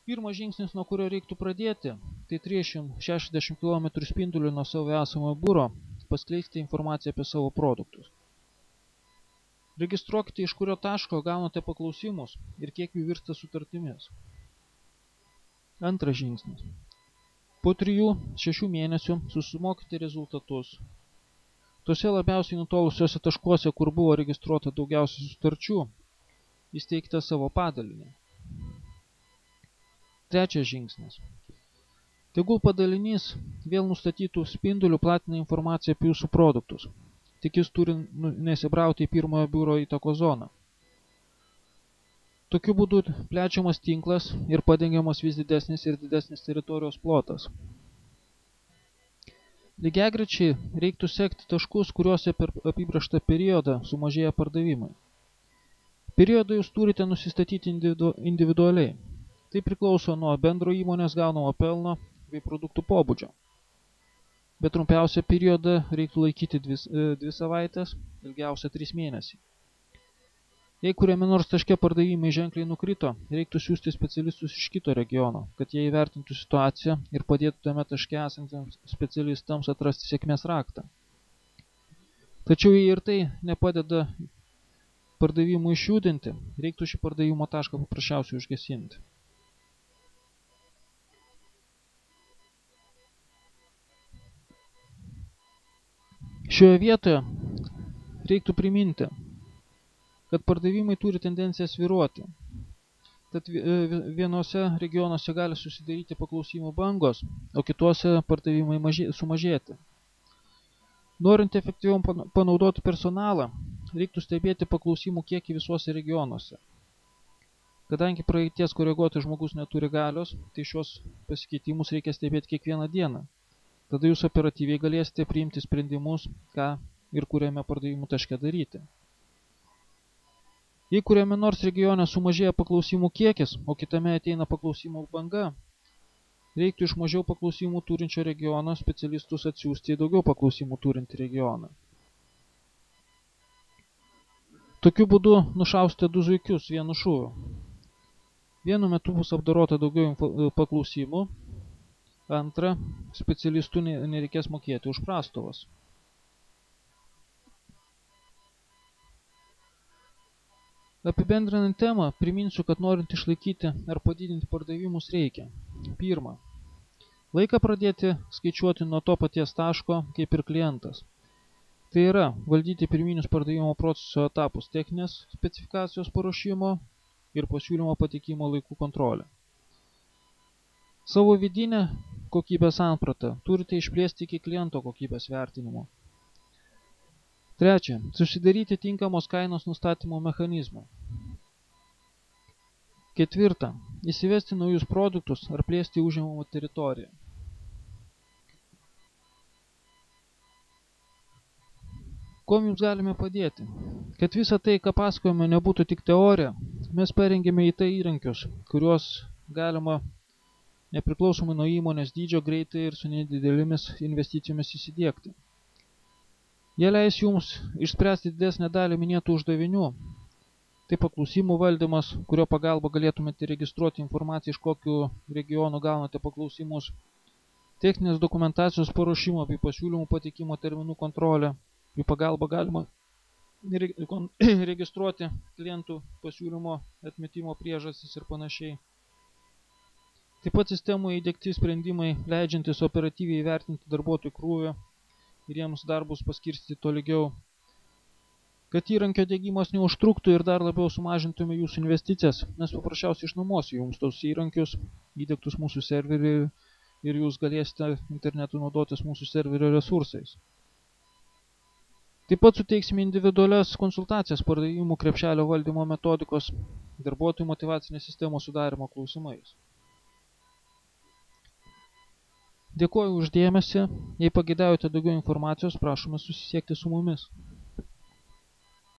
Pirmas žingsnis, nuo kurio reiktų pradėti, tai 360 km spinduliu nuo savo esamojo biuro paskleisti informaciją apie savo produktus. Registruokite, iš kurio taško gaunate paklausimus ir kiek jų virsta sutartimis. Antras žingsnis. Po 3-6 mėnesių susumokite rezultatus. Tose labiausiai nutolusiuose taškuose, kur buvo registruota daugiausiai sutarčių, įsteigite savo padalinį. Trečias žingsnis. Tegul padalinys vėl nustatytų spinduliu platina informaciją apie jūsų produktus. Tik jis turi nesibrauti į pirmojo biuro įtakos zoną. Tokiu būdu plečiamas tinklas ir padengiamas vis didesnis ir didesnis teritorijos plotas. Lygiagrečiai reiktų sekti taškus, kuriuose per apibrėžtą periodą sumažėja pardavimai. Periodą jūs turite nusistatyti individualiai. Tai priklauso nuo bendro įmonės gaunamo pelno bei produktų pobūdžio. Bet trumpiausią periodą reiktų laikyti 2 savaitės, ilgiausia 3 mėnesiai. Jei kuriame nors taške pardavimai ženkliai nukrito, reiktų siųsti specialistus iš kito regiono, kad jie įvertintų situaciją ir padėtų tame taške esantiems specialistams atrasti sėkmės raktą. Tačiau jei ir tai nepadeda pardavimų išjudinti, reiktų šį pardavimo tašką paprasčiausiai užgesinti. Šioje vietoje reiktų priminti, kad pardavimai turi tendenciją svyruoti. Tad vienose regionuose gali susidaryti paklausimų bangos, o kituose pardavimai sumažėti. Norint efektyviau panaudoti personalą, reiktų stebėti paklausimų kiekį visuose regionuose. Kadangi praeities koreguoti žmogus neturi galios, tai šios pasikeitimus reikia stebėti kiekvieną dieną. Tada jūs operatyviai galėsite priimti sprendimus, ką ir kuriame pardavimų taške daryti. Jei kuriame nors regione sumažėja paklausimų kiekis, o kitame ateina paklausimų banga, reiktų iš mažiau paklausimų turinčio regiono specialistus atsiųsti į daugiau paklausimų turintį regioną. Tokiu būdu nušausite 2 zuikius vienu šūviu. Vienu metu bus apdorota daugiau paklausimų, antra, specialistų nereikės mokėti už prastovas. Apibendrinant temą, priminsiu, kad norint išlaikyti ar padidinti pardavimus reikia. Pirma, laiką pradėti skaičiuoti nuo to paties taško, kaip ir klientas. Tai yra, valdyti pirminius pardavimo proceso etapus techninės specifikacijos paruošimo ir pasiūlymo pateikimo laikų kontrolę. Savo vidinę kokybės sampratą turite išplėsti iki kliento kokybės vertinimo. Trečia, susidaryti tinkamos kainos nustatymo mechanizmą. Ketvirta, įsivesti naujus produktus ar plėsti užimamą teritoriją. Kuom jums galime padėti? Kad visa tai, ką pasakojame, nebūtų tik teorija, mes parengėme į tai įrankius, kuriuos galima nepriklausomai nuo įmonės dydžio greitai ir su nedidelėmis investicijomis įsidiegti. Jie leis jums išspręsti didesnę dalį minėtų uždavinių. Tai paklausimų valdymas, kurio pagalba galėtumėte registruoti informaciją, iš kokių regionų gaunate paklausimus, techninės dokumentacijos paruošimo bei pasiūlymų pateikimo terminų kontrolė, jų pagalba galima registruoti klientų pasiūlymo atmetimo priežastis ir panašiai. Taip pat sistemoje įdiegti sprendimai, leidžiantis operatyviai įvertinti darbuotojų krūvį ir jiems darbus paskirstyti tolygiau. Kad įrankio diegimas neužtruktų ir dar labiau sumažintume jūsų investicijas, mes paprasčiausiai išnuomosiu jums tos įrankius, įdiegtus mūsų serverį ir jūs galėsite internetu naudotis mūsų serverio resursais. Taip pat suteiksime individualias konsultacijas pardavimų krepšelio valdymo metodikos, darbuotojų motyvacinės sistemos sudarymo klausimais. Dėkuoju už dėmesį. Jei pageidaujate daugiau informacijos, prašome susisiekti su mumis.